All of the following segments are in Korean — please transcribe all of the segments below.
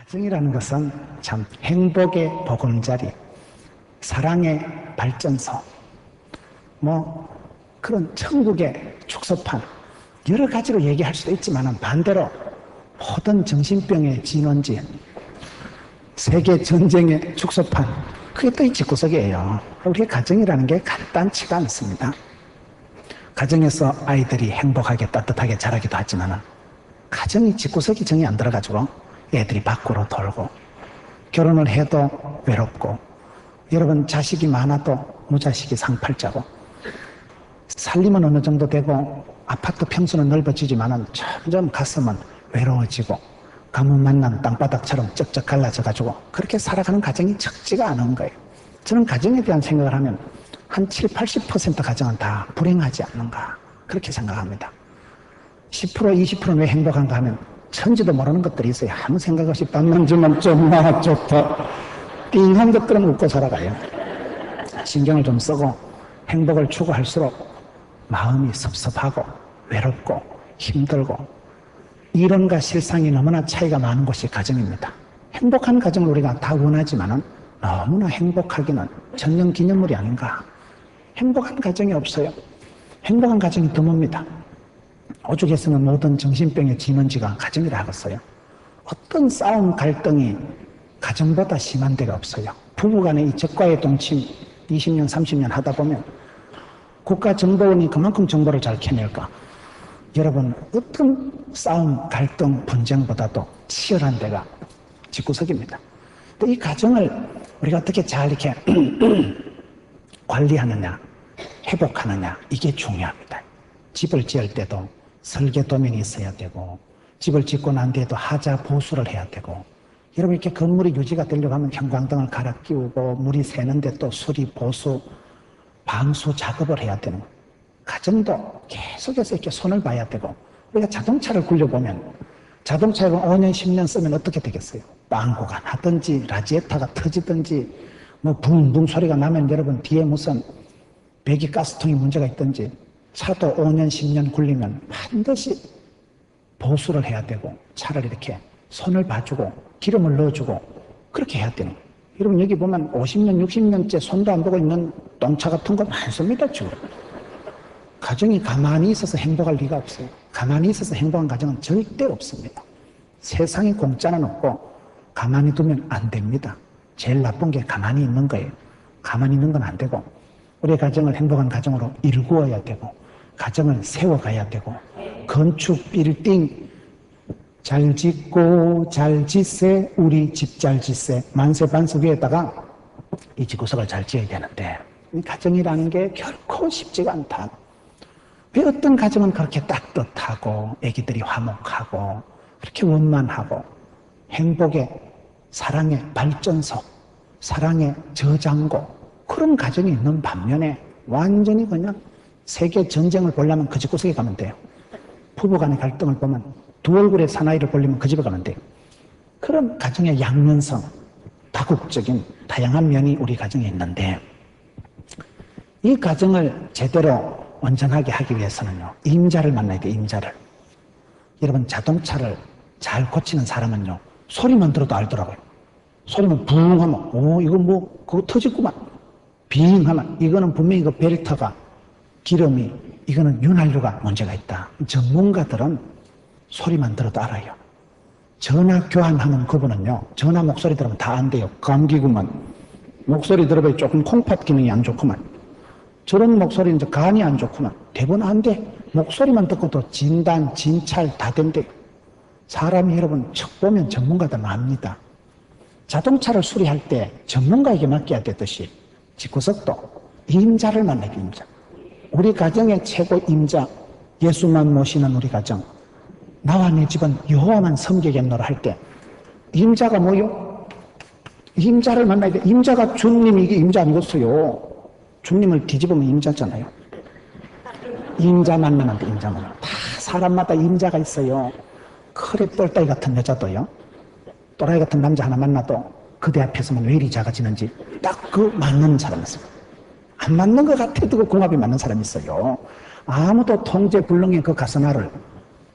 가정이라는 것은 참 행복의 보금자리, 사랑의 발전소, 그런 천국의 축소판, 여러 가지로 얘기할 수도 있지만 반대로 모든 정신병의 진원지, 세계 전쟁의 축소판, 그게 또 이 집구석이에요. 우리의 가정이라는 게 간단치가 않습니다. 가정에서 아이들이 행복하게 따뜻하게 자라기도 하지만 가정이 집구석이 정이 안 들어가지고 애들이 밖으로 돌고, 결혼을 해도 외롭고, 여러분 자식이 많아도 무자식이 상팔자고, 살림은 어느 정도 되고 아파트 평수는 넓어지지만 점점 가슴은 외로워지고, 가뭄 만난 땅바닥처럼 쩍쩍 갈라져가지고 그렇게 살아가는 가정이 적지가 않은 거예요. 저는 가정에 대한 생각을 하면 한 7, 80% 가정은 다 불행하지 않는가 그렇게 생각합니다. 10%, 20%는 왜 행복한가 하면 천지도 모르는 것들이 있어요. 아무 생각 없이 밥만 주면 좀나 좋다, 띵한 것들은 웃고 살아가요. 신경을 좀 쓰고 행복을 추구할수록 마음이 섭섭하고 외롭고 힘들고, 이론과 실상이 너무나 차이가 많은 곳이 가정입니다. 행복한 가정을 우리가 다 원하지만 너무나 행복하기는 전형기념물이 아닌가. 행복한 가정이 없어요. 행복한 가정이 드뭅니다. 오죽했으면 모든 정신병의 진원지가 가정이라 하겠어요. 어떤 싸움 갈등이 가정보다 심한 데가 없어요. 부부간의 이 적과의 동침 20년 30년 하다 보면 국가정보원이 그만큼 정보를 잘 캐낼까. 여러분, 어떤 싸움 갈등 분쟁보다도 치열한 데가 집구석입니다. 이 가정을 우리가 어떻게 잘 이렇게 관리하느냐, 회복하느냐, 이게 중요합니다. 집을 지을 때도 설계도면이 있어야 되고, 집을 짓고 난 뒤에도 하자 보수를 해야 되고, 여러분 이렇게 건물이 유지가 되려고 하면 형광등을 갈아 끼우고, 물이 새는데 또 수리, 보수, 방수 작업을 해야 되는 거예요. 가정도 계속해서 이렇게 손을 봐야 되고, 우리가 자동차를 굴려보면 자동차를 5년, 10년 쓰면 어떻게 되겠어요? 빵꾸가 나든지, 라지에타가 터지든지, 붕붕 소리가 나면 여러분 뒤에 무슨 배기가스통이 문제가 있든지, 차도 5년, 10년 굴리면 반드시 보수를 해야 되고, 차를 이렇게 손을 봐주고, 기름을 넣어주고, 그렇게 해야 되는 거예요. 여러분 여기 보면 50년, 60년째 손도 안 보고 있는 똥차 같은 거 많습니다, 지금. 가정이 가만히 있어서 행복할 리가 없어요. 가만히 있어서 행복한 가정은 절대 없습니다. 세상에 공짜는 없고 가만히 두면 안 됩니다. 제일 나쁜 게 가만히 있는 거예요. 가만히 있는 건 안 되고, 우리 가정을 행복한 가정으로 일구어야 되고, 가정을 세워가야 되고, 건축 빌딩 잘 짓고 잘 짓세, 우리 집 잘 짓세, 만세 반석 위에다가 이 집구석을 잘 지어야 되는데, 이 가정이라는 게 결코 쉽지가 않다. 왜 어떤 가정은 그렇게 따뜻하고 애기들이 화목하고 그렇게 원만하고 행복의, 사랑의 발전소, 사랑의 저장고, 그런 가정이 있는 반면에 완전히 그냥 세계 전쟁을 보려면 그 집구석에 가면 돼요. 부부간의 갈등을 보면 두 얼굴의 사나이를 보려면 그 집에 가면 돼요. 그런 가정의 양면성, 다국적인 다양한 면이 우리 가정에 있는데, 이 가정을 제대로 온전하게 하기 위해서는요, 임자를 만나야 돼요. 임자를. 여러분 자동차를 잘 고치는 사람은요, 소리만 들어도 알더라고요. 소리만 붕 하면 이거 그거 터졌구만. 빙 하면 이거는 분명히 그 벨트가, 기름이, 이거는 윤활유가 문제가 있다. 전문가들은 소리만 들어도 알아요. 전화 교환하는 그분은요, 전화 목소리 들으면 다 안 돼요. 감기구만. 목소리 들어봐야 조금 콩팥 기능이 안 좋구만. 저런 목소리는 이제 간이 안 좋구나. 대부분 안 돼. 목소리만 듣고도 진단, 진찰 다 된대. 사람이 여러분 척 보면 전문가들 압니다. 자동차를 수리할 때 전문가에게 맡겨야 되듯이 집구석도 임자를 만나야 돼. 임자. 우리 가정의 최고 임자, 예수만 모시는 우리 가정, 나와 내 집은 여호와만 섬기겠노라 할 때 임자가 뭐요? 임자를 만나야 돼. 임자가 주님, 이게 임자 아니겠어요? 주님을 뒤집으면 임자잖아요. 임자 만나는데, 임자 만나. 다 사람마다 임자가 있어요. 그래 똘따이 같은 여자도요, 또라이 같은 남자 하나 만나도 그대 앞에서만 왜 이리 작아지는지 딱 그 맞는 사람이 있어요. 안 맞는 것 같아도 그 궁합이 맞는 사람이 있어요. 아무도 통제 불능의 그 가스나를,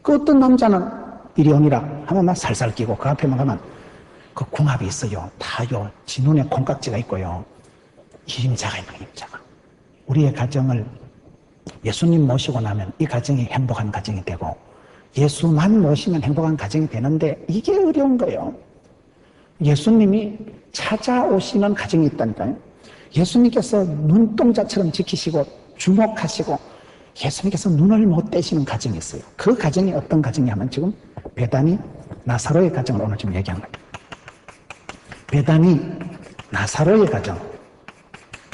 그 어떤 남자는 이리 오니라 하면 막 살살 끼고 그 앞에만 가면 그 궁합이 있어요. 다요. 지 눈에 콩깍지가 있고요. 임자가 있는 임자가. 우리의 가정을 예수님 모시고 나면 이 가정이 행복한 가정이 되고 예수만 모시면 행복한 가정이 되는데 이게 어려운 거예요. 예수님이 찾아오시는 가정이 있다니까요. 예수님께서 눈동자처럼 지키시고 주목하시고 예수님께서 눈을 못 떼시는 가정이 있어요. 그 가정이 어떤 가정이냐면 지금 베다니 나사로의 가정을 오늘 좀 얘기한 거예요. 베다니 나사로의 가정.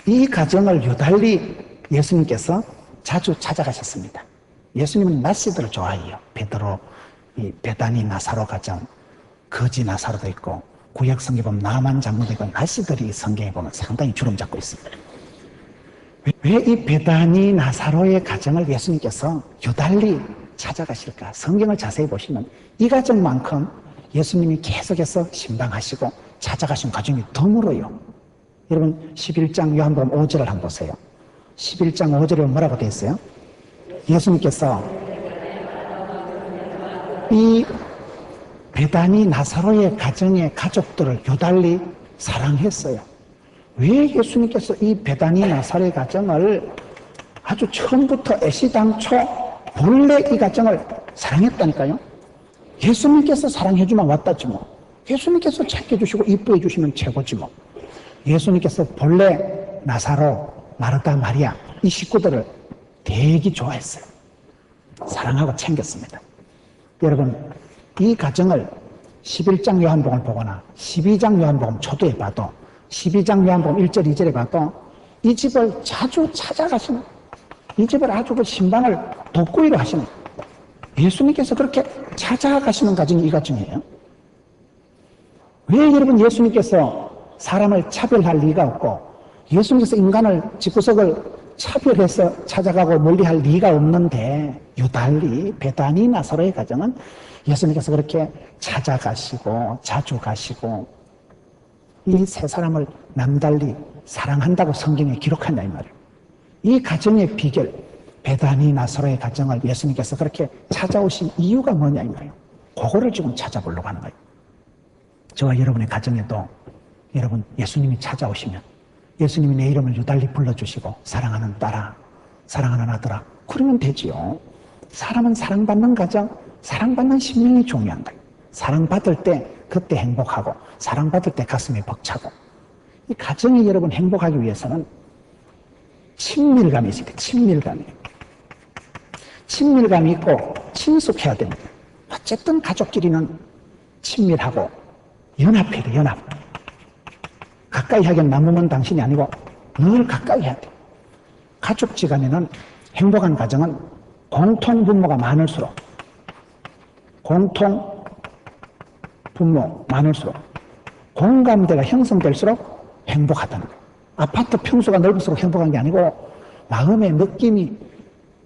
이 가정을 유달리 예수님께서 자주 찾아가셨습니다. 예수님은 나씨들을 좋아해요. 베드로, 이 베다니 나사로 가정, 거지 나사로도 있고 구약 성경에 보면 나만 장모도 있고 나씨들이 성경에 보면 상당히 주름 잡고 있습니다. 왜 이 베다니 나사로의 가정을 예수님께서 유달리 찾아가실까? 성경을 자세히 보시면 이 가정만큼 예수님이 계속해서 신방하시고 찾아가신 가정이 드물어요. 여러분 11장 요한복음 5절을 한번 보세요. 11장 5절에 뭐라고 되어 있어요? 예수님께서 이 베다니 나사로의 가정의 가족들을 유달리 사랑했어요. 왜 예수님께서 이 베다니 나사로의 가정을 아주 처음부터 애시당초 본래 이 가정을 사랑했다니까요. 예수님께서 사랑해주면 왔다지 뭐. 예수님께서 챙겨주시고 이뻐해 주시면 최고지 뭐. 예수님께서 본래 나사로, 마르다, 마리아 이 식구들을 되게 좋아했어요. 사랑하고 챙겼습니다. 여러분 이 가정을 11장 요한복음을 보거나 12장 요한복음 초두에 봐도 12장 요한복음 1절 2절에 봐도 이 집을 자주 찾아가시는, 이 집을 아주 그 신방을 돋구이로 하시는, 예수님께서 그렇게 찾아가시는 가정이 이 가정이에요. 왜 여러분 예수님께서 사람을 차별할 리가 없고 예수님께서 인간을 집구석을 차별해서 찾아가고 멀리할 리가 없는데 유달리 베다니 나사로의 가정은 예수님께서 그렇게 찾아가시고 자주 가시고 이 세 사람을 남달리 사랑한다고 성경에 기록한다 이 말이에요. 이 가정의 비결, 베다니 나사로의 가정을 예수님께서 그렇게 찾아오신 이유가 뭐냐 이 말이에요. 그거를 지금 찾아보려고 하는 거예요. 저와 여러분의 가정에도 여러분 예수님이 찾아오시면 예수님이 내 이름을 유달리 불러주시고 사랑하는 딸아, 사랑하는 아들아, 그러면 되지요. 사람은 사랑받는 가정, 사랑받는 심령이 중요한 거예요. 사랑받을 때 그때 행복하고 사랑받을 때 가슴이 벅차고. 이 가정이 여러분 행복하기 위해서는 친밀감이 있어야 돼요. 친밀감이 있고 친숙해야 됩니다. 어쨌든 가족끼리는 친밀하고 연합해야 돼요. 연합. 가까이 하기엔 남으면 당신이 아니고 늘 가까이 해야 돼요. 가족지간에는 행복한 가정은 공통 분모가 많을수록 공감대가 형성될수록 행복하다는 거예요. 아파트 평수가 넓을수록 행복한 게 아니고 마음의 느낌이,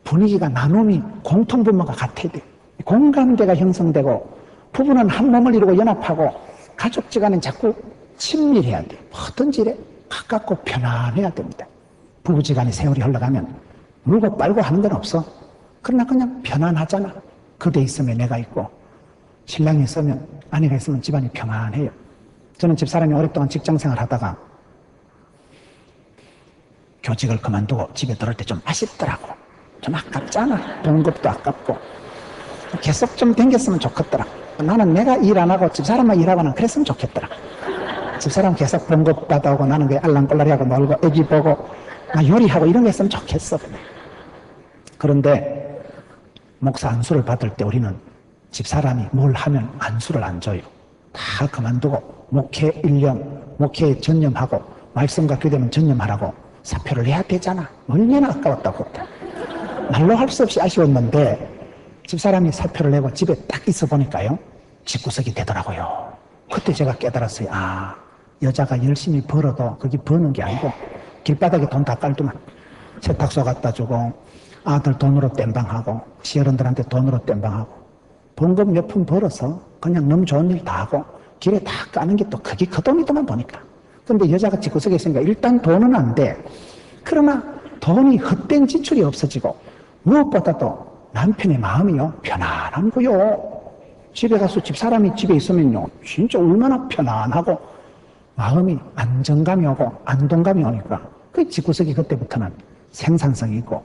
분위기가, 나눔이, 공통 분모가 같아야 돼요. 공감대가 형성되고 부부는 한 몸을 이루고 연합하고 가족지간은 자꾸 친밀해야 돼요. 뭐든지 이래 가깝고 편안해야 됩니다. 부부지간에 세월이 흘러가면 물고 빨고 하는 건 없어. 그러나 그냥 편안하잖아. 그대 있으면 내가 있고 신랑이 있으면 아내가 있으면 집안이 평안해요. 저는 집사람이 오랫동안 직장생활 하다가 교직을 그만두고 집에 들어올 때 좀 아쉽더라고. 좀 아깝잖아. 봉급도 아깝고 계속 좀 댕겼으면 좋겠더라. 나는 내가 일 안 하고 집사람만 일하고는 그랬으면 좋겠더라. 집사람 계속 봉급 받아오고 나는 그 알랑꼴라리하고 놀고 애기 보고 나 요리하고 이런 거 했으면 좋겠어. 그런데 목사 안수를 받을 때 우리는 집사람이 뭘 하면 안수를 안 줘요. 다 그만두고 목회 1년, 목회에 전념하고 말씀과 교대면 전념하라고 사표를 해야 되잖아. 얼마나 아까웠다고. 말로 할 수 없이 아쉬웠는데 집사람이 사표를 내고 집에 딱 있어 보니까요. 집구석이 되더라고요. 그때 제가 깨달았어요. 아, 여자가 열심히 벌어도 그게 버는 게 아니고 길바닥에 돈 다 깔두면 세탁소 갖다 주고 아들 돈으로 땜방하고 시어른들한테 돈으로 땜방하고 봉급 몇 푼 벌어서 그냥 너무 좋은 일 다 하고 길에 다 까는 게 또 그게 그 돈이더만 보니까. 근데 여자가 집구석에 있으니까 일단 돈은 안 돼. 그러나 돈이 헛된 지출이 없어지고 무엇보다도 남편의 마음이요 편안한 거요. 집에 가서 집사람이 집에 있으면요, 진짜 얼마나 편안하고 마음이 안정감이 오고 안동감이 오니까 그 집구석이 그때부터는 생산성이 있고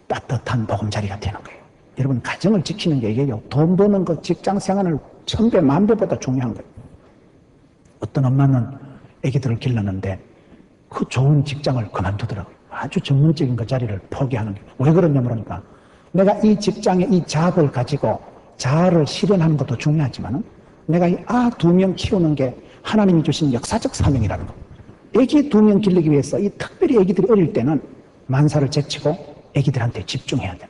따뜻한 보금자리가 되는 거예요. 여러분, 가정을 지키는 게 이게요, 돈 버는 거 직장 생활을 1000배, 1000배보다 중요한 거예요. 어떤 엄마는 아기들을 길렀는데 그 좋은 직장을 그만두더라고요. 아주 전문적인 그 자리를 포기하는 게. 왜 그러냐 그러니까 내가 이 직장에 이 잡을 가지고 자아를 실현하는 것도 중요하지만 내가 이 아 2명 키우는 게 하나님이 주신 역사적 사명이라는 거. 아기 2명 기르기 위해서 이 특별히 아기들이 어릴 때는 만사를 제치고 아기들한테 집중해야 돼.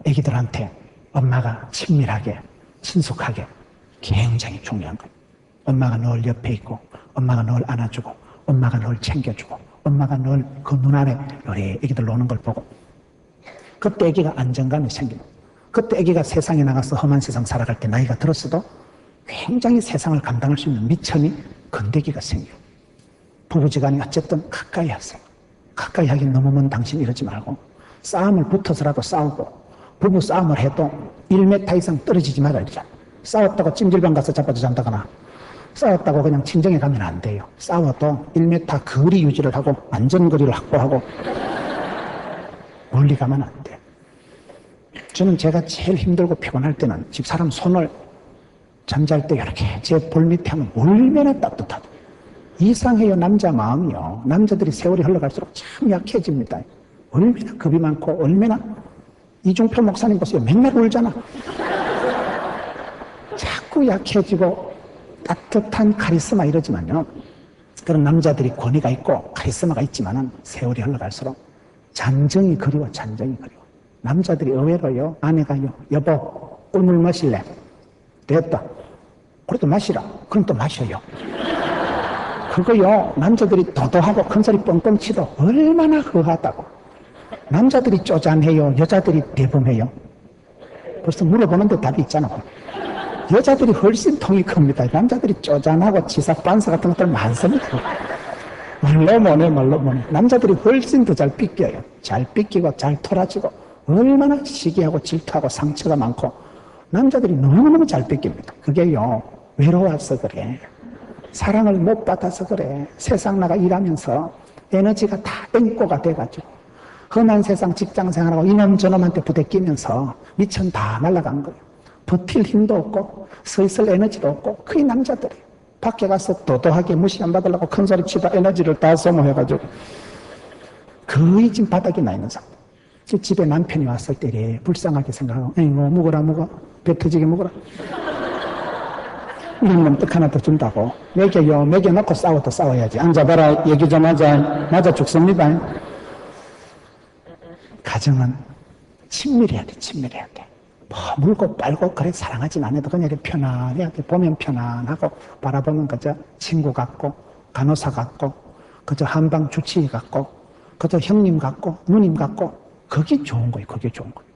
아기들한테 엄마가 친밀하게 친숙하게 굉장히 중요한 거예요. 엄마가 늘 옆에 있고 엄마가 늘 안아주고 엄마가 늘 챙겨주고 엄마가 늘 그 눈 아래 요리 아기들 노는 걸 보고 그때 아기가 안정감이 생기고 그때 아기가 세상에 나가서 험한 세상 살아갈 때 나이가 들었어도 굉장히 세상을 감당할 수 있는 미천이 건데기가 생겨요. 부부지간이 어쨌든 가까이 하세요. 가까이 하긴 너무 먼 당신 이러지 말고 싸움을 붙어서라도 싸우고 부부 싸움을 해도 1m 이상 떨어지지 말아야 되잖아. 싸웠다고 찜질방 가서 자빠져 잔다거나 싸웠다고 그냥 친정에 가면 안 돼요. 싸워도 1m 거리 유지를 하고 안전거리를 확보하고 멀리 가면 안 돼. 저는 제가 제일 힘들고 피곤할 때는 집사람 손을 잠잘 때 이렇게 제 볼 밑에 하면 얼마나 따뜻하다. 이상해요. 남자 마음이요. 남자들이 세월이 흘러갈수록 참 약해집니다. 얼마나 겁이 많고 얼마나 이중표 목사님 보세요. 맨날 울잖아. 자꾸 약해지고 따뜻한 카리스마 이러지만요. 그런 남자들이 권위가 있고 카리스마가 있지만은 세월이 흘러갈수록 잔정이 그리워. 잔정이 그리워. 남자들이 의외로요. 아내가요. 여보 꿀물 마실래? 됐다. 그래도 마시라. 그럼 또 마셔요. 그거요. 남자들이 도도하고 큰소리 뻥뻥 치도 얼마나 허하다고. 남자들이 쪼잔해요. 여자들이 대범해요. 벌써 물어보는데 답이 있잖아. 여자들이 훨씬 통이 큽니다. 남자들이 쪼잔하고 치사반사 같은 것들 많습니다. 말로 못해, 말로 못해. 남자들이 훨씬 더 잘 삐껴요. 잘 삐끼고 잘 토라지고 얼마나 시기하고 질투하고 상처가 많고 남자들이 너무너무 잘 삐깁니다. 그게요. 외로워서 그래. 사랑을 못 받아서 그래. 세상 나가 일하면서 에너지가 다 땡꼬가 돼가지고 험한 세상 직장 생활하고 이놈 저놈한테 부대끼면서 미천 다 날아간 거예요. 버틸 힘도 없고 서 있을 에너지도 없고 그게 남자들이 밖에 가서 도도하게 무시 안 받으려고 큰소리 치다 에너지를 다 소모해가지고 거의 지금 바닥에 나 있는 상태. 집에 남편이 왔을 때 이래 불쌍하게 생각하고 에이 뭐 먹어라 먹어 배 터지게 먹어라 이런 놈 떡 하나 더 준다고 먹여요. 먹여놓고 싸워도 싸워야지. 앉아봐라 얘기 좀 하자. 맞아 죽습니다. 가정은 친밀해야 돼. 친밀해야 돼. 뭐 물고 빨고 그래 사랑하진 않아도 그냥 이렇게 편안해야 돼. 보면 편안하고 바라보면 그저 친구 같고 간호사 같고 그저 한방 주치의 같고 그저 형님 같고 누님 같고 그게 좋은 거예요. 그게 좋은 거예요.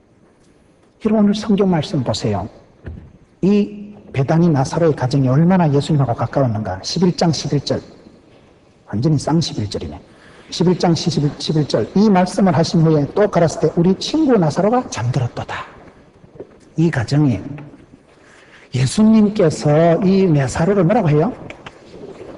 여러분 오늘 성경 말씀 보세요. 이 베다니 나사로의 가정이 얼마나 예수님하고 가까웠는가. 11장 11절 완전히 쌍 11절이네. 11장 11절 이 말씀을 하신 후에 또 가라사대 우리 친구 나사로가 잠들었도다. 이 가정이 예수님께서 이 나사로를 뭐라고 해요?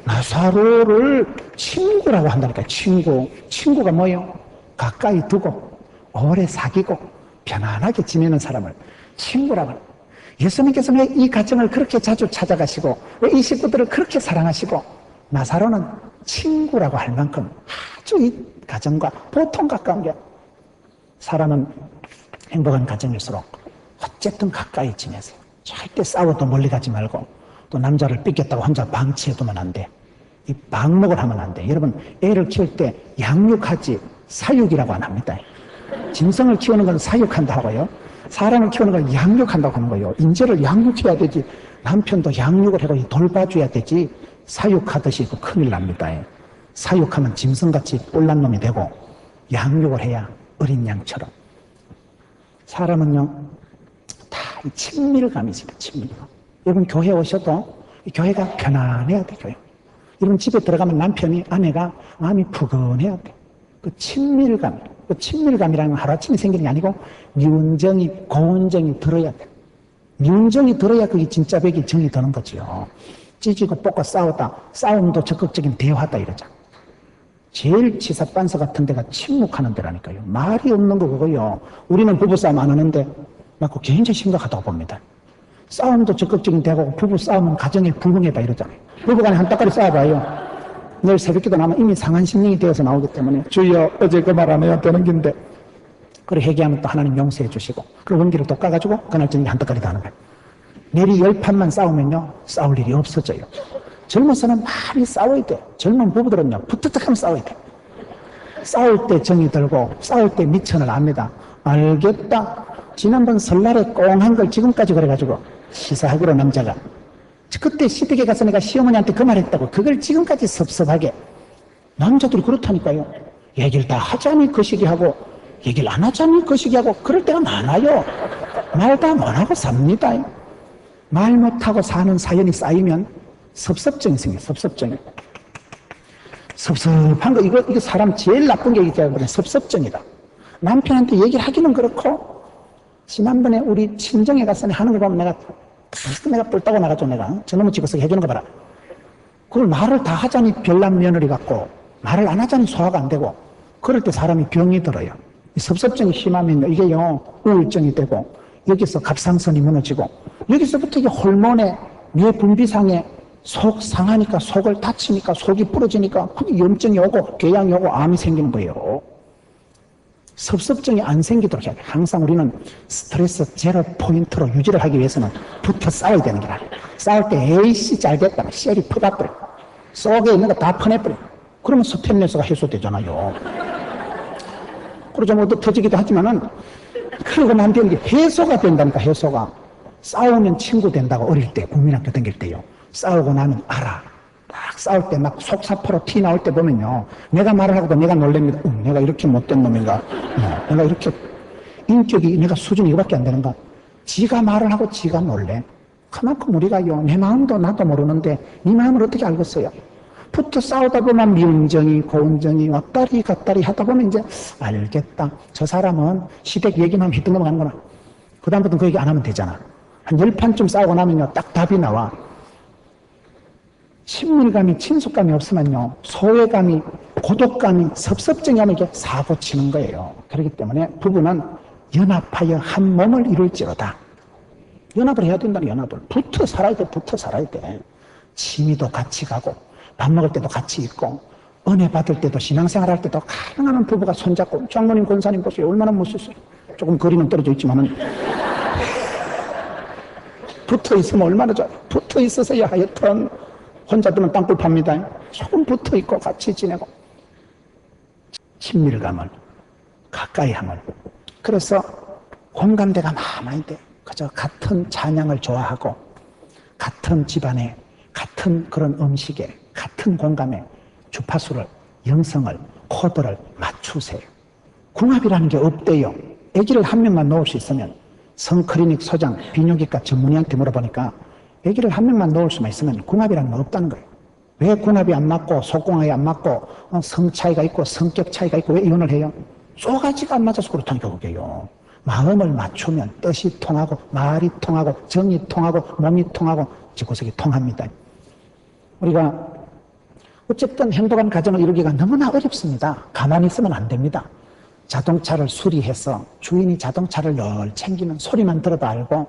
나사로를 친구라고 한다니까. 친구가 뭐예요? 가까이 두고 오래 사귀고 편안하게 지내는 사람을 친구라고 합니다. 예수님께서 왜 이 가정을 그렇게 자주 찾아가시고 왜 이 식구들을 그렇게 사랑하시고 나사로는 친구라고 할 만큼 아주 이 가정과 보통 가까운 게 사람은 행복한 가정일수록 어쨌든 가까이 지내세요. 절대 싸워도 멀리 가지 말고 또 남자를 삐겠다고 혼자 방치해두면 안 돼. 이 방목을 하면 안 돼. 여러분 애를 키울 때 양육하지 사육이라고 안 합니다. 짐승을 키우는 건 사육한다 하고요. 사람을 키우는 건 양육한다고 하는 거예요. 인재를 양육해야 되지. 남편도 양육을 해고 돌봐줘야 되지. 사육하듯이 큰일 납니다. 사육하면 짐승같이 뿔난 놈이 되고 양육을 해야 어린 양처럼. 사람은요 다 친밀감이지. 친밀감. 여러분 교회 오셔도 교회가 편안해야 돼. 교회. 여러분 집에 들어가면 남편이 아내가 마음이 푸근해야 돼. 그 친밀감. 그 친밀감이라는 건 하루아침에 생기는 게 아니고 윤정이 고운정이 들어야 돼. 미운정이 들어야 그게 진짜 백이 정이 드는 거지요. 찢고 뽑고 싸우다, 싸움도 적극적인 대화다 이러자. 제일 치사반서 같은 데가 침묵하는 데라니까요. 말이 없는 거 그거요. 우리는 부부싸움 안 하는데 막 굉장히 심각하다고 봅니다. 싸움도 적극적인 대화고 부부싸움은 가정에 불응해다 이러잖아요. 부부간에 한따까리 싸워봐요. 내일 새벽기도 나면 이미 상한 심령이 되어서 나오기 때문에 주여 어제 그 말 안 해야 되는 긴데 그래 회개하면 또 하나님 용서해 주시고 그리고 원기를 또 까가지고 그날 저녁에 한따까리 다 하는 거예요. 내리 10판만 싸우면요 싸울 일이 없어져요. 젊어서는 많이 싸워야 돼요. 젊은 부부들은요 부탁하면 싸워야 돼요. 싸울 때 정이 들고 싸울 때 미천을 압니다. 알겠다. 지난번 설날에 꽁한 걸 지금까지 그래가지고 시사하기로 남자가 그때 시댁에 가서 내가 시어머니한테 그 말 했다고 그걸 지금까지 섭섭하게 남자들이 그렇다니까요. 얘기를 다 하자니 거시기하고 얘기를 안 하자니 거시기하고 그럴 때가 많아요. 말 다 못하고 삽니다. 말 못하고 사는 사연이 쌓이면 섭섭증이 생겨요. 섭섭증이. 섭섭한 거 이거 사람 제일 나쁜 게 있잖아요. 섭섭증이다. 남편한테 얘기를 하기는 그렇고 지난번에 우리 친정에 가서 하는 거 보면 내가 뿔 따고 나가죠. 내가 저놈의 집에서 해주는 거 봐라. 그걸 말을 다 하자니 별난 며느리 같고 말을 안 하자니 소화가 안 되고 그럴 때 사람이 병이 들어요. 섭섭증이 심하면 이게요 우울증이 되고 여기서 갑상선이 무너지고 여기서부터 이게 호르몬의 뇌분비상에 속 상하니까 속을 다치니까 속이 부러지니까 염증이 오고 궤양이 오고 암이 생기는 거예요. 섭섭증이 안 생기도록 해야 돼. 항상 우리는 스트레스 제로 포인트로 유지를 하기 위해서는 붙어 싸워야 되는 거야. 싸울 때 에이씨 잘됐다. 셀이 퍼다버려. 속에 있는 거 다 퍼내버려. 그러면 스테인레스가 해소되잖아요. 그러죠. 뭐 또 터지기도 하지만은 그러고 난 뒤에 해소가 된다니까. 해소가. 싸우면 친구 된다고 어릴 때 국민학교 다닐 때요. 싸우고 나면 알아. 딱 싸울 때 막 속사포로 티 나올 때 보면요. 내가 말을 하고도 내가 놀랍니다. 내가 이렇게 못된 놈인가. 내가 이렇게 인격이 내가 수준이 이거밖에 안 되는가. 지가 말을 하고 지가 놀래. 그만큼 우리가요. 내 마음도 나도 모르는데 네 마음을 어떻게 알겠어요. 붙어 싸우다 보면 미운정이 고운정이 왔다리 갔다리 하다 보면 이제 알겠다. 저 사람은 시댁 얘기만 했던 거 가는구나. 그 다음부터는 그 얘기 안 하면 되잖아. 한 10판쯤 싸우고 나면요. 딱 답이 나와. 친밀감이 친숙감이 없으면요 소외감이 고독감이 섭섭증이 하면 이게 사고 치는 거예요. 그렇기 때문에 부부는 연합하여 한 몸을 이룰지로다. 연합을 해야 된다는 연합을. 붙어 살아야 돼. 붙어 살아야 돼. 취미도 같이 가고 밥 먹을 때도 같이 있고 은혜 받을 때도 신앙생활 할 때도 가능한 부부가 손잡고 장로님 권사님 보세요. 얼마나 멋있어요. 조금 거리는 떨어져 있지만은 붙어 있으면 얼마나 좋아요. 붙어 있어서야 하여튼 혼자 두면 땅굴 팝니다. 조금 붙어 있고 같이 지내고 친밀감을 가까이 함을. 그래서 공감대가 많아야 돼. 그저 같은 찬양을 좋아하고 같은 집안에 같은 그런 음식에 같은 공감에 주파수를 영성을 코드를 맞추세요. 궁합이라는 게 없대요. 아기를 한 명만 놓을 수 있으면 성클리닉 소장 비뇨기과 전문의한테 물어보니까 아기를 한 명만 놓을 수만 있으면 궁합이라는 건 없다는 거예요. 왜 궁합이 안 맞고 속궁합이 안 맞고 성 차이가 있고 성격 차이가 있고 왜 이혼을 해요? 쪼가지가 안 맞아서 그렇다니까 그게요. 마음을 맞추면 뜻이 통하고 말이 통하고 정이 통하고 몸이 통하고 집구석이 통합니다. 우리가 어쨌든 행복한 가정을 이루기가 너무나 어렵습니다. 가만히 있으면 안 됩니다. 자동차를 수리해서 주인이 자동차를 늘 챙기면 소리만 들어도 알고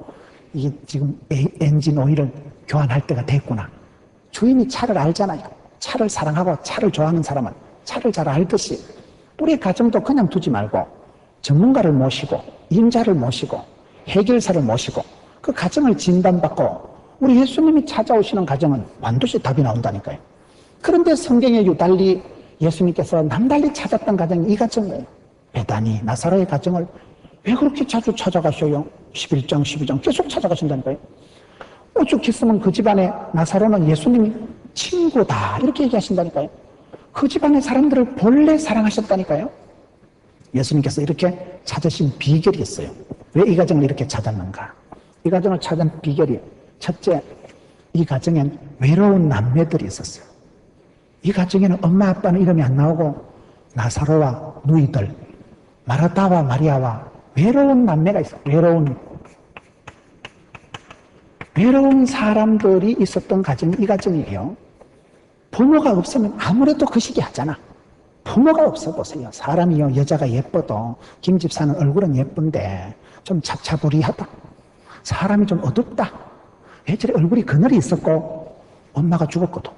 이게 지금 엔진 오일을 교환할 때가 됐구나. 주인이 차를 알잖아요. 차를 사랑하고 차를 좋아하는 사람은 차를 잘 알듯이 우리 가정도 그냥 두지 말고 전문가를 모시고 임자를 모시고 해결사를 모시고 그 가정을 진단받고 우리 예수님이 찾아오시는 가정은 반드시 답이 나온다니까요. 그런데 성경에 유달리 예수님께서 남달리 찾았던 가정이 이 가정이에요. 베다니 나사로의 가정을 왜 그렇게 자주 찾아가셔요? 11장 12장 계속 찾아가신다니까요. 오죽했으면 그 집안에 나사로는 예수님이 친구다 이렇게 얘기하신다니까요. 그 집안의 사람들을 본래 사랑하셨다니까요. 예수님께서 이렇게 찾으신 비결이 있어요. 왜 이 가정을 이렇게 찾았는가? 이 가정을 찾은 비결이 첫째, 이 가정엔 외로운 남매들이 있었어요. 이 가정에는 엄마 아빠는 이름이 안 나오고 나사로와 누이들, 마르다와 마리아와 외로운 남매가 있어요. 외로운 외로운 사람들이 있었던 가정이 이 가정이에요. 부모가 없으면 아무래도 그 시기 하잖아. 부모가 없어 보세요. 사람이요, 여자가 예뻐도 김 집사는 얼굴은 예쁜데 좀 잡잡부리하다. 사람이 좀 어둡다. 예전에 얼굴이 그늘이 있었고 엄마가 죽었거든.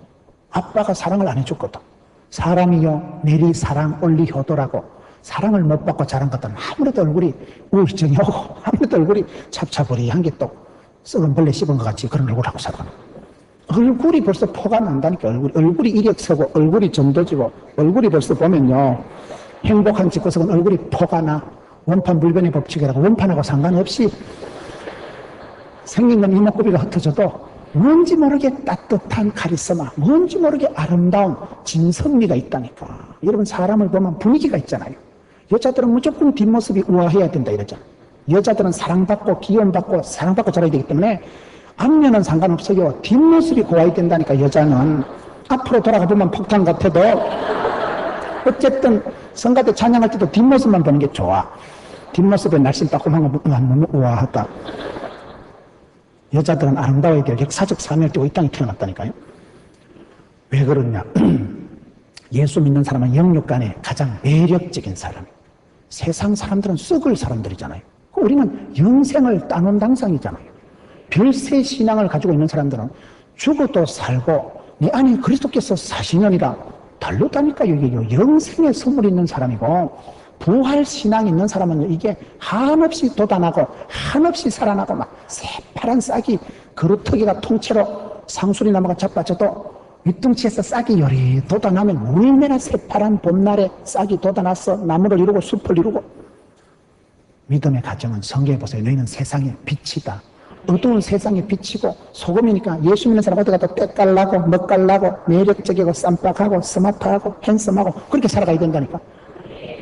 아빠가 사랑을 안 해줬거든. 사람이요, 내리 사랑 올리 효도라고 사랑을 못 받고 자란 것들은 아무래도 얼굴이 우울증이 오고 아무래도 얼굴이 잡잡부리한 게 또 썩은 벌레 씹은 것 같이 그런 얼굴하고 살거든. 얼굴이 벌써 포가 난다니까. 얼굴이 이력서고 얼굴이 점도지고 얼굴이 벌써 보면요, 행복한 집구석은 얼굴이 포가 나. 원판 불변의 법칙이라고 원판하고 상관없이 생긴 건 이목구비가 흩어져도 뭔지 모르게 따뜻한 카리스마, 뭔지 모르게 아름다운 진선미가 있다니까. 여러분, 사람을 보면 분위기가 있잖아요. 여자들은 무조건 뒷모습이 우아해야 된다 이러죠. 여자들은 사랑받고 기원받고 사랑받고 자라야 되기 때문에 앞면은 상관없어요. 뒷모습이 고와야 된다니까. 여자는 앞으로 돌아가 보면 폭탄 같아도 어쨌든 성가대 찬양할 때도 뒷모습만 보는 게 좋아. 뒷모습에 날씬 따끔한 거 너무 우아하다. 여자들은 아름다워야 될 역사적 사명을 띠고 이 땅에 태어났다니까요. 왜 그러냐? 예수 믿는 사람은 영육간에 가장 매력적인 사람. 세상 사람들은 썩을 사람들이잖아요. 우리는 영생을 따놓은 당상이잖아요. 별세 신앙을 가지고 있는 사람들은 죽어도 살고 내 안에 그리스도께서 사시느니라 다르다니까요. 이게 영생의 선물이 있는 사람이고, 부활 신앙이 있는 사람은 이게 한없이 돋아나고 한없이 살아나고 막 새파란 싹이 그루터기가 통째로 상수리 나무가 자빠져도 윗등치에서 싹이 요리 돋아나면 얼마나 새파란 봄날에 싹이 돋아나서 나무를 이루고 숲을 이루고. 믿음의 가정은 성경에 보세요. 너희는 세상의 빛이다. 어두운 세상에 비치고 소금이니까 예수 믿는 사람 어디 가도 때깔나고 멋깔나고 매력적이고 쌈박하고 스마트하고 핸섬하고 그렇게 살아가야 된다니까.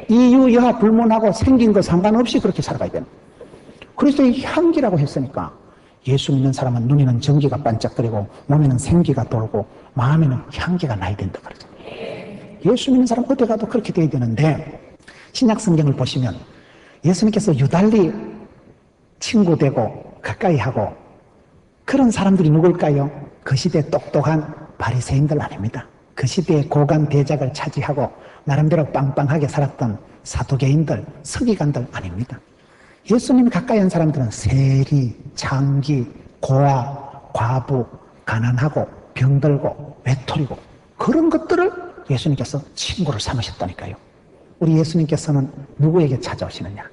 이유 여하 불문하고 생긴 거 상관없이 그렇게 살아가야 되는. 그리스도의 향기라고 했으니까 예수 믿는 사람은 눈에는 전기가 반짝거리고 몸에는 생기가 돌고 마음에는 향기가 나야 된다 그러죠. 예수 믿는 사람 어디 가도 그렇게 돼야 되는데, 신약 성경을 보시면 예수님께서 유달리 친구 되고 가까이 하고 그런 사람들이 누굴까요? 그 시대 똑똑한 바리새인들 아닙니다. 그 시대의 고관 대작을 차지하고 나름대로 빵빵하게 살았던 사두개인들, 서기관들 아닙니다. 예수님이 가까이 한 사람들은 세리, 장기, 고아, 과부, 가난하고 병들고 외톨이고 그런 것들을 예수님께서 친구를 삼으셨다니까요. 우리 예수님께서는 누구에게 찾아오시느냐?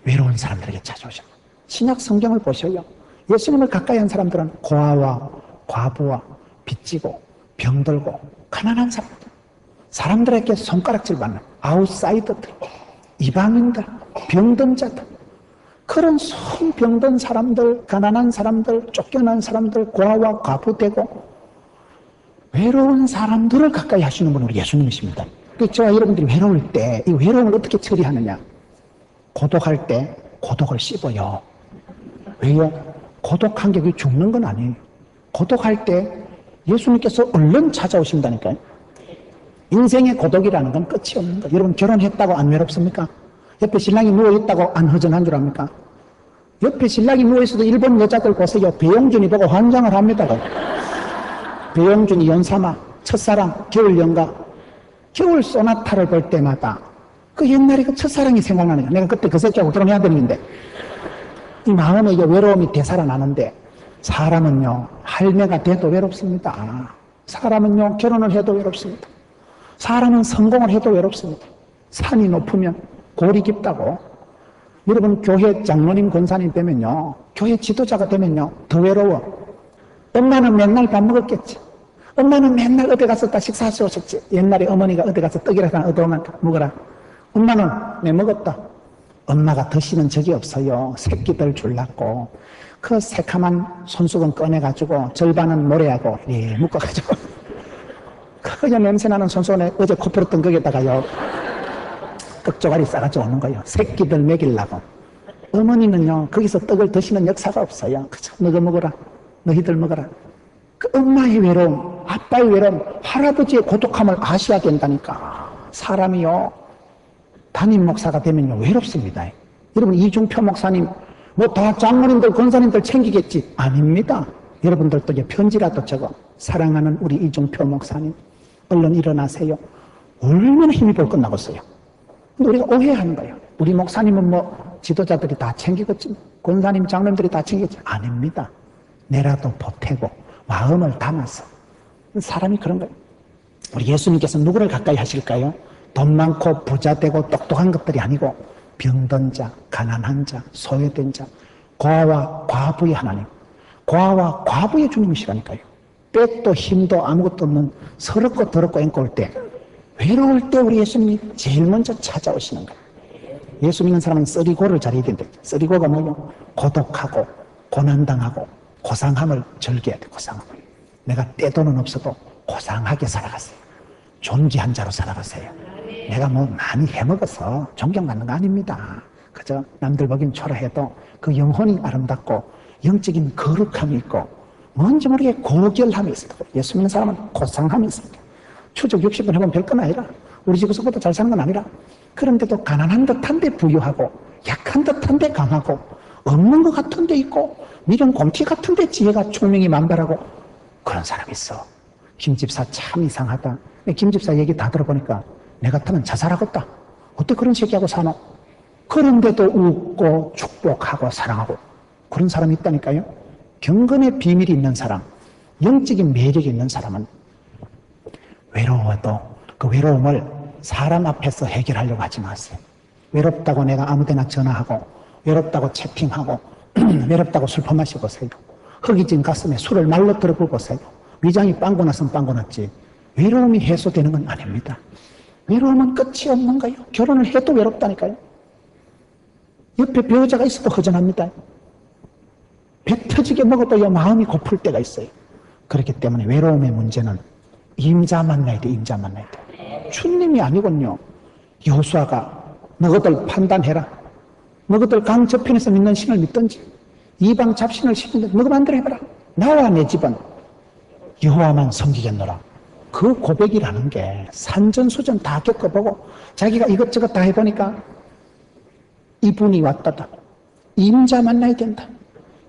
외로운 사람들에게 찾아오십니다. 신약 성경을 보셔요. 예수님을 가까이 한 사람들은 고아와 과부와 빚지고 병들고 가난한 사람들, 사람들에게 손가락질 받는 아웃사이더들, 이방인들, 병든 자들, 그런 손 병든 사람들, 가난한 사람들, 쫓겨난 사람들, 고아와 과부되고 외로운 사람들을 가까이 하시는 분은 우리 예수님이십니다. 저와 여러분들이 외로울 때 이 외로움을 어떻게 처리하느냐? 고독할 때 고독을 씹어요. 왜요? 고독한 게 죽는 건 아니에요. 고독할 때 예수님께서 얼른 찾아오신다니까요. 인생의 고독이라는 건 끝이 없는 거예요. 여러분, 결혼했다고 안 외롭습니까? 옆에 신랑이 누워있다고 안 허전한 줄 압니까? 옆에 신랑이 누워있어도 일본 여자들 보세요. 배용준이 보고 환장을 합니다. 배용준이 연사마, 첫사랑, 겨울연가, 겨울 소나타를 볼 때마다 그 옛날에 그 첫사랑이 생각나는 거야. 내가 그때 그 새끼하고 결혼해야 되는데. 이 마음에 외로움이 되살아나는데, 사람은요 할매가 돼도 외롭습니다. 사람은요 결혼을 해도 외롭습니다. 사람은 성공을 해도 외롭습니다. 산이 높으면 골이 깊다고. 여러분, 교회 장로님 권사님 되면요, 교회 지도자가 되면요 더 외로워. 엄마는 맨날 밥 먹었겠지. 엄마는 맨날 어디 가서 다 식사하셨지. 옛날에 어머니가 어디 가서 떡이라도 하나 얻어오면 먹어라. 엄마는 내 먹었다. 엄마가 드시는 적이 없어요. 새끼들 줄랐고 그 새카만 손수건 꺼내가지고 절반은 모래하고 묶어가지고 그냥 냄새나는 손수건에 어제 코 풀었던 거기에다가요 떡조가리 싸가지고 오는 거예요. 새끼들 먹이려고. 어머니는요 거기서 떡을 드시는 역사가 없어요. 그저 너가 먹어라, 너희들 먹어라. 그 엄마의 외로움, 아빠의 외로움, 할아버지의 고독함을 아셔야 된다니까. 사람이요 담임 목사가 되면요 외롭습니다. 여러분, 이중표 목사님 뭐 다 장모님들, 권사님들 챙기겠지. 아닙니다. 여러분들도 이제 편지라도 적어. 사랑하는 우리 이종표 목사님, 얼른 일어나세요. 얼마나 힘입어 끝나겠어요. 근데 우리가 오해하는 거예요. 우리 목사님은 뭐 지도자들이 다 챙기겠지, 권사님, 장로님들이 다 챙기겠지. 아닙니다. 내라도 보태고 마음을 담아서. 사람이 그런 거예요. 우리 예수님께서 누구를 가까이 하실까요? 돈 많고 부자 되고 똑똑한 것들이 아니고 병든 자, 가난한 자, 소외된 자, 고아와 과부의 하나님, 고아와 과부의 주님이시라니까요. 빽도 힘도 아무것도 없는 서럽고 더럽고 앵꼴 때, 외로울 때 우리 예수님이 제일 먼저 찾아오시는 거예요. 예수 믿는 사람은 쓰리고를 잘해야 된다. 쓰리고가 뭐예요? 고독하고 고난당하고 고상함을 즐겨야 돼. 고상함을. 내가 떼돈은 없어도 고상하게 살아갔어요. 존귀한 자로 살아갔어요. 내가 뭐 많이 해먹어서 존경받는 거 아닙니다. 그저 남들 보기엔 초라해도 그 영혼이 아름답고 영적인 거룩함이 있고 뭔지 모르게 고결함이 있어요. 예수 믿는 사람은 고상함이 있어요. 추적 60분 해보면 별건 아니라, 우리 집에서보다 잘 사는 건 아니라, 그런데도 가난한 듯한데 부유하고 약한 듯한데 강하고 없는 것 같은데 있고 미련 곰티 같은데 지혜가 총명이 만발하고 그런 사람이 있어. 김 집사 참 이상하다. 김 집사 얘기 다 들어보니까 내 같으면 자살하겠다. 어떻게 그런 새끼하고 사노? 그런데도 웃고 축복하고 사랑하고 그런 사람이 있다니까요. 경건의 비밀이 있는 사람, 영적인 매력이 있는 사람은 외로워도 그 외로움을 사람 앞에서 해결하려고 하지 마세요. 외롭다고 내가 아무데나 전화하고, 외롭다고 채팅하고, 외롭다고 술 퍼마시고세요. 허기진 가슴에 술을 말로 들어보고세요. 위장이 빵고 났으면 빵고 났지. 외로움이 해소되는 건 아닙니다. 외로움은 끝이 없는 거예요. 결혼을 해도 외롭다니까요. 옆에 배우자가 있어도 허전합니다. 배 터지게 먹어도 마음이 고플 때가 있어요. 그렇기 때문에 외로움의 문제는 임자 만나야 돼. 임자 만나야 돼. 주님이 아니군요. 여호수아가 너희들 판단해라. 너희들 강 저편에서 믿는 신을 믿든지 이방 잡신을 시키는데 너희 마음대로 해봐라. 나와 내 집은 여호와만 섬기겠노라. 그 고백이라는 게 산전수전 다 겪어보고 자기가 이것저것 다 해보니까 이분이 왔다다. 임자 만나야 된다.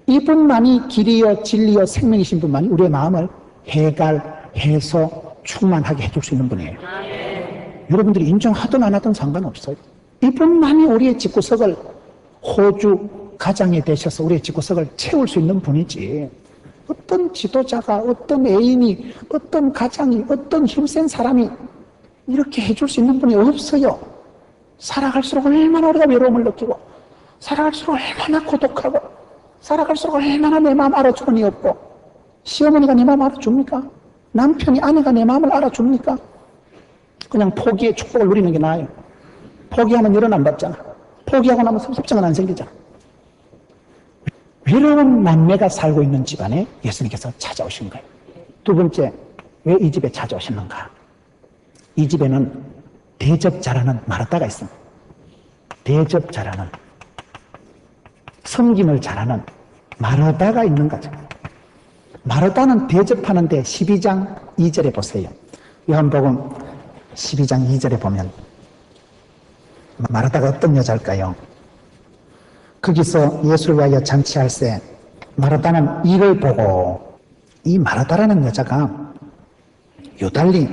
이분만이 길이요 진리요 생명이신 분만이 우리의 마음을 해갈, 해소, 충만하게 해줄 수 있는 분이에요. 여러분들이 인정하든 안 하든 상관없어요. 이분만이 우리의 집구석을, 호주 가장이 되셔서 우리의 집구석을 채울 수 있는 분이지, 어떤 지도자가, 어떤 애인이, 어떤 가장이, 어떤 힘센 사람이 이렇게 해줄 수 있는 분이 없어요. 살아갈수록 얼마나 우리가 외로움을 느끼고, 살아갈수록 얼마나 고독하고, 살아갈수록 얼마나 내 마음 알아주는 이 없고, 시어머니가 내 마음 알아줍니까? 남편이, 아내가 내 마음을 알아줍니까? 그냥 포기의 축복을 누리는 게 나아요. 포기하면 열은 안 받잖아. 포기하고 나면 섭섭증은 안 생기잖아. 외로운 남매가 살고 있는 집안에 예수님께서 찾아오신 거예요. 두 번째, 왜 이 집에 찾아오셨는가? 이 집에는 대접 잘하는 마르다가 있습니다. 대접 잘하는, 섬김을 잘하는 마르다가 있는 거죠. 마르다는 대접하는데 12장 2절에 보세요. 요한복음 12장 2절에 보면 마르다가 어떤 여자일까요? 거기서 예수를 위하여 잔치할세 마르다는 이를 보고, 이 마르다라는 여자가 요달리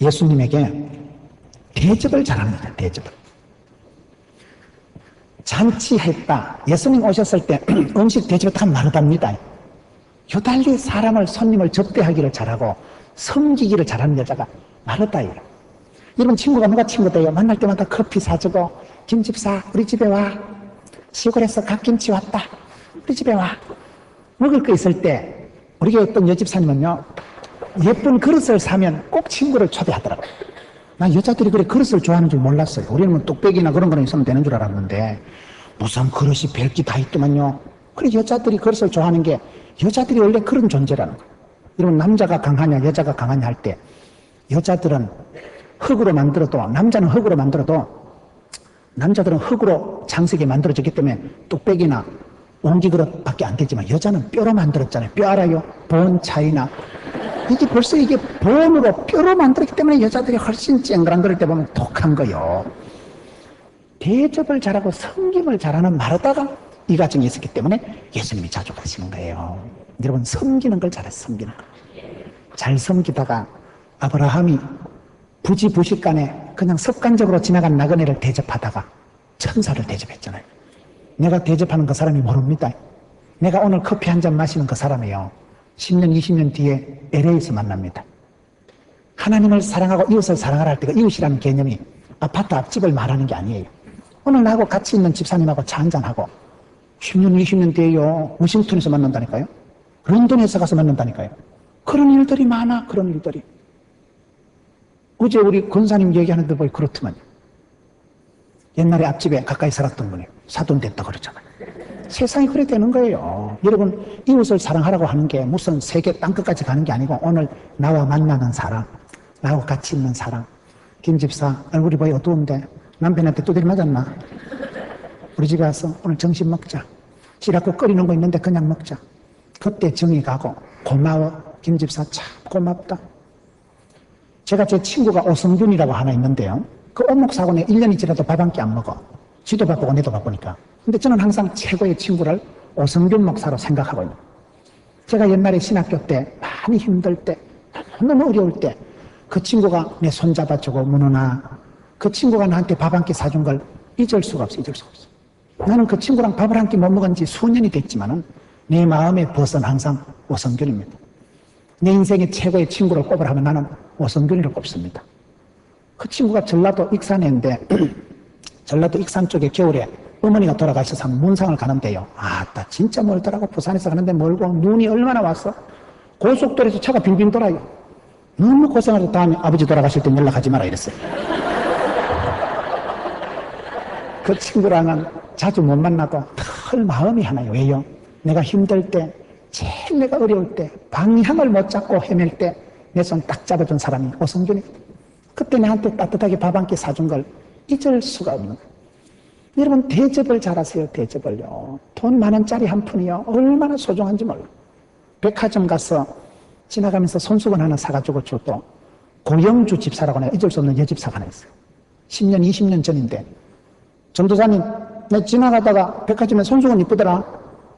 예수님에게 대접을 잘합니다. 대접을. 잔치했다. 예수님 오셨을 때 음식 대접했다 마르다입니다. 요달리 사람을, 손님을 접대하기를 잘하고 섬기기를 잘하는 여자가 마르다예요. 여러분 친구가 누가 친구 돼요? 만날 때마다 커피 사주고, 김집사 우리 집에 와, 시골에서 갓김치 왔다, 우리 집에 와. 먹을 거 있을 때 우리 어떤 여집사님은요, 예쁜 그릇을 사면 꼭 친구를 초대하더라고요. 나 여자들이 그래 그릇을 좋아하는 줄 몰랐어요. 우리는 뭐 뚝배기나 그런 거는 있으면 되는 줄 알았는데 무슨 그릇이 별게 다 있더만요. 그래 여자들이 그릇을 좋아하는 게, 여자들이 원래 그런 존재라는 거예요. 여러분 남자가 강하냐 여자가 강하냐 할 때, 여자들은 흙으로 만들어도, 남자는 흙으로 만들어도 남자들은 흙으로 장식이 만들어졌기 때문에 뚝배기나 옹기그릇밖에 안 되지만 여자는 뼈로 만들었잖아요. 뼈 알아요? 본 차이나. 이게 벌써 이게 본으로 뼈로 만들었기 때문에 여자들이 훨씬 쨍그랑 그럴 때 보면 독한 거요. 대접을 잘하고 섬김을 잘하는 마르다가 이 가정이 있었기 때문에 예수님이 자주 가시는 거예요. 여러분, 섬기는 걸 잘했어요. 섬기는 걸. 잘 섬기다가 아브라함이 부지부식간에 그냥 습관적으로 지나간 나그네를 대접하다가 천사를 대접했잖아요. 내가 대접하는 그 사람이 모릅니다. 내가 오늘 커피 한 잔 마시는 그 사람이요, 10년, 20년 뒤에 LA에서 만납니다. 하나님을 사랑하고 이웃을 사랑하라 할 때 그 이웃이라는 개념이 아파트 앞집을 말하는 게 아니에요. 오늘 나하고 같이 있는 집사님하고 차 한잔하고 10년, 20년 뒤에요, 워싱턴에서 만난다니까요. 런던에서 가서 만난다니까요. 그런 일들이 많아, 그런 일들이. 어제 우리 권사님 얘기하는데 뭐 그렇더만요. 옛날에 앞집에 가까이 살았던 분이 사돈 됐다 그러잖아요. 세상이 그래 되는 거예요. 여러분, 이웃을 사랑하라고 하는 게 무슨 세계 땅끝까지 가는 게 아니고 오늘 나와 만나는 사람, 나하고 같이 있는 사람. 김 집사 얼굴이 보여 어두운데 남편한테 두드려 맞았나? 우리 집에 와서 오늘 점심 먹자. 지라고 끓이는 거 있는데 그냥 먹자. 그때 정이 가고 고마워. 김 집사 참 고맙다. 제가 제 친구가 오성균이라고 하나 있는데요. 그 오목사고는 1년이 지나도 밥 한 끼 안 먹어. 지도 바쁘고 내도 바쁘니까. 근데 저는 항상 최고의 친구를 오성균 목사로 생각하고 있는. 제가 옛날에 신학교 때 많이 힘들 때, 너무 어려울 때 그 친구가 내 손잡아주고 문은아, 그 친구가 나한테 밥 한 끼 사준 걸 잊을 수가 없어. 잊을 수가 없어. 나는 그 친구랑 밥을 한 끼 못 먹은 지 수년이 됐지만은 내 마음의 벗은 항상 오성균입니다. 내 인생의 최고의 친구를 꼽으라 하면 나는 오성균이를 꼽습니다. 그 친구가 전라도 익산인데 전라도 익산 쪽에 겨울에 어머니가 돌아가셔서 문상을 가는데요. 아따 진짜 멀더라고. 부산에서 가는데 멀고 눈이 얼마나 왔어. 고속도로에서 차가 빙빙 돌아요. 너무 고생해서 다음에 아버지 돌아가실 때 연락하지 마라 이랬어요. 그 친구랑은 자주 못 만나도 털 마음이 하나요. 왜요? 내가 힘들 때, 제일 내가 어려울 때, 방향을 못 잡고 헤맬 때 내 손 딱 잡아준 사람이 오성균이거든. 그때 나한테 따뜻하게 밥 한 끼 사준 걸 잊을 수가 없는 거예요. 여러분, 대접을 잘하세요. 대접을요. 돈 10,000원짜리 한 푼이요, 얼마나 소중한지 몰라. 백화점 가서 지나가면서 손수건 하나 사가지고 줘도 고영주 집사라고 내가 잊을 수 없는 여집사가 하나 있어요. 10년, 20년 전인데 전도사님, 내가 지나가다가 백화점에 손수건 이쁘더라.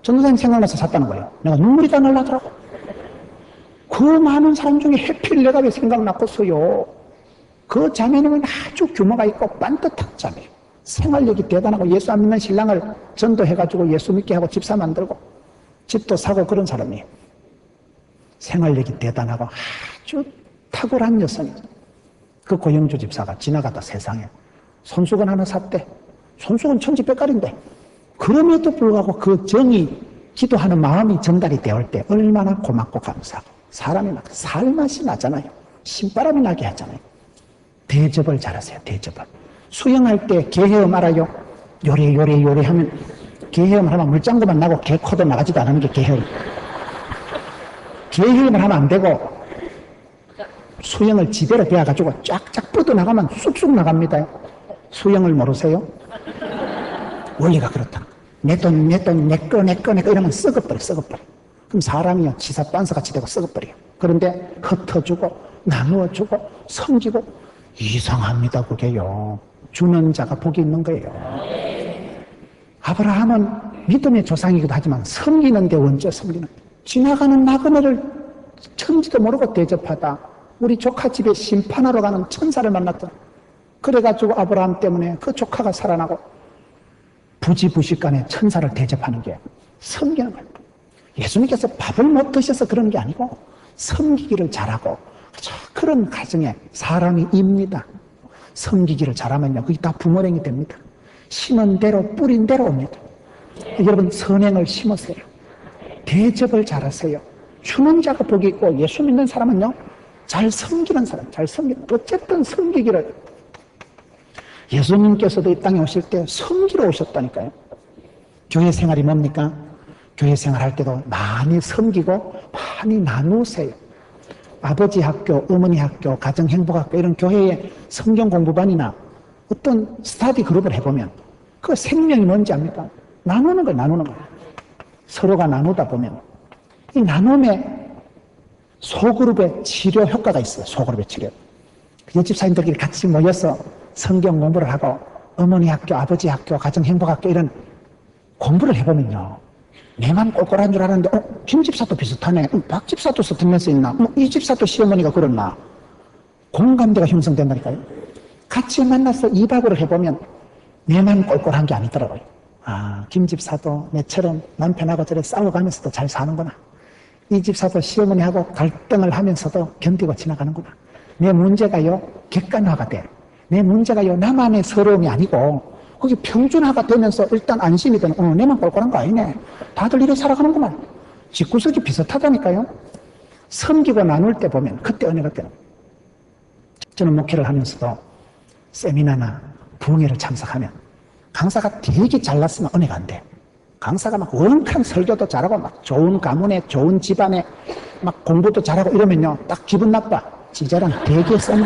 전도사님 생각나서 샀다는 거예요. 내가 눈물이 다 날라더라고. 그 많은 사람 중에 해필 내가 왜 생각났겠어요. 그 자매님은 아주 규모가 있고 반듯한 자매예요. 생활력이 대단하고 예수 안 믿는 신랑을 전도해가지고 예수 믿게 하고 집사 만들고 집도 사고 그런 사람이에요. 생활력이 대단하고 아주 탁월한 여성이죠. 그 고영주 집사가 지나가다 세상에 손수건 하나 샀대. 손수건 천지백깔인데 그럼에도 불구하고 그 정이 기도하는 마음이 전달이 되올 때 얼마나 고맙고 감사하고 사람이 막 살맛이 나잖아요. 신바람이 나게 하잖아요. 대접을 잘하세요. 대접을. 수영할 때 개헤엄 알아요? 요래 하면 개헤엄을 하면 물장구만 나고 개 코도 나가지도 않는 게 개헤엄. 개헤엄을 하면 안 되고 수영을 지대로 배워가지고 쫙쫙 뻗어나가면 쑥쑥 나갑니다. 수영을 모르세요? 원리가 그렇다. 내 돈, 내 거 이러면 썩어버려. 그럼 사람이요, 지사반서같이 되고 썩어버려요. 그런데 흩어주고 나누어주고 섬기고 이상합니다. 그게요. 주는 자가 복이 있는 거예요. 아브라함은 믿음의 조상이기도 하지만 섬기는 데 원조 섬기는. 지나가는 나그네를 천지도 모르고 대접하다 우리 조카 집에 심판하러 가는 천사를 만났던. 그래가지고 아브라함 때문에 그 조카가 살아나고 부지부식간에 천사를 대접하는 게 섬기는 거예요. 예수님께서 밥을 못 드셔서 그런 게 아니고 섬기기를 잘하고 그런 가정에 사람이 입니다. 섬기기를 잘하면요, 그게 다 부모랭이 됩니다. 심은 대로 뿌린 대로 옵니다. 여러분, 선행을 심으세요. 대접을 잘하세요. 주는 자가 복이 있고 예수 믿는 사람은요, 잘 섬기는 사람, 잘 섬기는. 어쨌든 섬기기를. 예수님께서도 이 땅에 오실 때 섬기러 오셨다니까요. 교회 생활이 뭡니까? 교회 생활할 때도 많이 섬기고 많이 나누세요. 아버지 학교, 어머니 학교, 가정행복학교 이런 교회의 성경 공부반이나 어떤 스터디 그룹을 해보면 그 생명이 뭔지 압니까? 나누는 거예요. 나누는 거예요. 서로가 나누다 보면 이 나눔의 소그룹의 치료 효과가 있어요. 소그룹의 치료. 옆집사님들끼리 같이 모여서 성경 공부를 하고 어머니 학교, 아버지 학교, 가정행복학교 이런 공부를 해보면요. 내만 꼴꼴한 줄 알았는데, 김 집사도 비슷하네. 박 집사도 스트레스 있나? 이 집사도 시어머니가 그렇나? 공감대가 형성된다니까요. 같이 만나서 이박으로 해보면 내만 꼴꼴한 게 아니더라고요. 아, 김 집사도 내처럼 남편하고 저래 싸워가면서도 잘 사는구나. 이 집사도 시어머니하고 갈등을 하면서도 견디고 지나가는구나. 내 문제가요, 객관화가 돼. 내 문제가요, 나만의 서러움이 아니고, 그게 평준화가 되면서 일단 안심이 되는, 내만 꼴꼴한 거 아니네. 다들 이래 살아가는구만. 집구석이 비슷하다니까요. 섬기고 나눌 때 보면, 그때 은혜가 되는. 저는 목회를 하면서도 세미나나 부흥회를 참석하면, 강사가 되게 잘났으면 은혜가 안 돼. 강사가 막 원칸 설교도 잘하고, 막 좋은 가문에, 좋은 집안에, 막 공부도 잘하고 이러면요, 딱 기분 나빠. 지자랑 되게 쌤.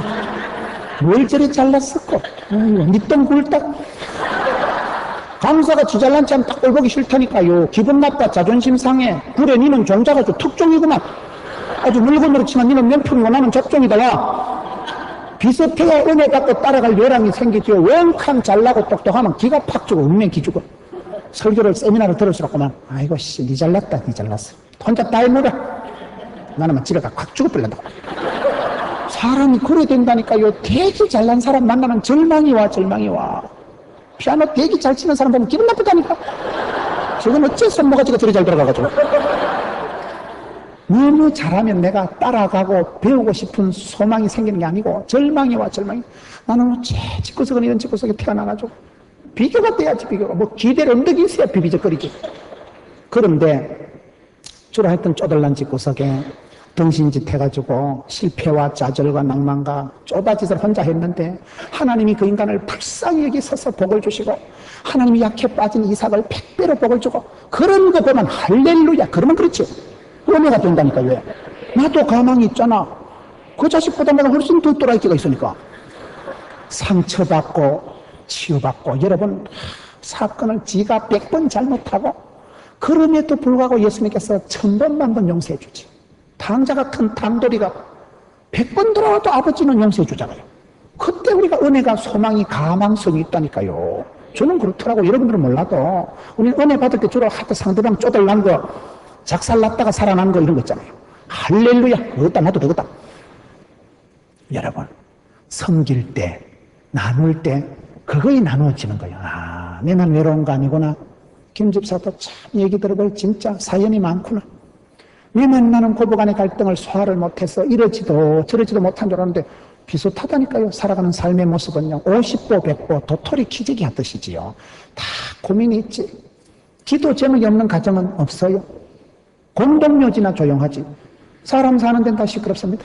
뭘 저리 잘났었고, 니똥 굴딱. 강사가 지잘난 참 딱 꼴보기 싫다니까요. 기분 나빠, 자존심 상해. 그래, 니는 종자가 좀 특종이구만. 아주 물건으로 치면 니는 명품이고 나는 적종이다, 야. 비슷해야 은혜 받고 따라갈 요람이 생기죠. 원칸 잘나고 똑똑하면 기가 팍 주고, 운명 기주고. 설교를, 세미나를 들을수록만, 아이고, 씨, 니 잘났다, 니 잘났어. 혼자 다 해먹어. 나는 집에 가 확 죽어버린다고. 사람이 그래 된다니까요. 되게 잘난 사람 만나면 절망이 와, 절망이 와. 피아노 되게 잘 치는 사람 보면 기분 나쁘다니까. 저건 어째 손모가지가 저리 잘 들어가가지고. 너무 잘하면 내가 따라가고 배우고 싶은 소망이 생기는 게 아니고 절망이 와, 절망이. 나는 어째 집구석은 이런 집구석에 태어나가지고 비교가 돼야지, 비교가. 뭐 기대를 언덕이 있어야 비비적거리지. 그런데 주로 하여튼 쪼들난 집구석에 덩신짓 해가지고 실패와 좌절과 낭만과 좁아짓을 혼자 했는데 하나님이 그 인간을 불쌍히 여기서서 복을 주시고 하나님이 약해 빠진 이삭을 100배로 복을 주고 그런 거 보면 할렐루야. 그러면 그렇지. 은혜가 된다니까. 왜? 나도 가망이 있잖아. 그 자식보다 내가 훨씬 더 또라이끼가 있으니까. 상처받고 치유받고 여러분 사건을 지가 100번 잘못하고 그럼에도 불구하고 예수님께서 1000번 만번 용서해 주지. 당자 같은 담돌이가 100번 돌아와도 아버지는 용서해 주잖아요. 그때 우리가 은혜가 소망이 가망성이 있다니까요. 저는 그렇더라고. 여러분들은 몰라도 우리 은혜 받을 때 주로 하도 상대방 쪼들난 거 작살났다가 살아난 거 이런 거 있잖아요. 할렐루야. 어디다 놔도 되겠다. 여러분 섬길 때 나눌 때 그거에 나누어지는 거예요. 아, 내만 외로운 거 아니구나. 김 집사도 참 얘기 들어볼 진짜 사연이 많구나. 내만 나는 고부간의 갈등을 소화를 못해서 이러지도 저러지도 못한 줄 알았는데 비슷하다니까요. 살아가는 삶의 모습은요. 50보 100보 도토리 키재기 하듯이지요. 다 고민이 있지. 기도 제목이 없는 가정은 없어요. 공동묘지나 조용하지. 사람 사는 데는 다 시끄럽습니다.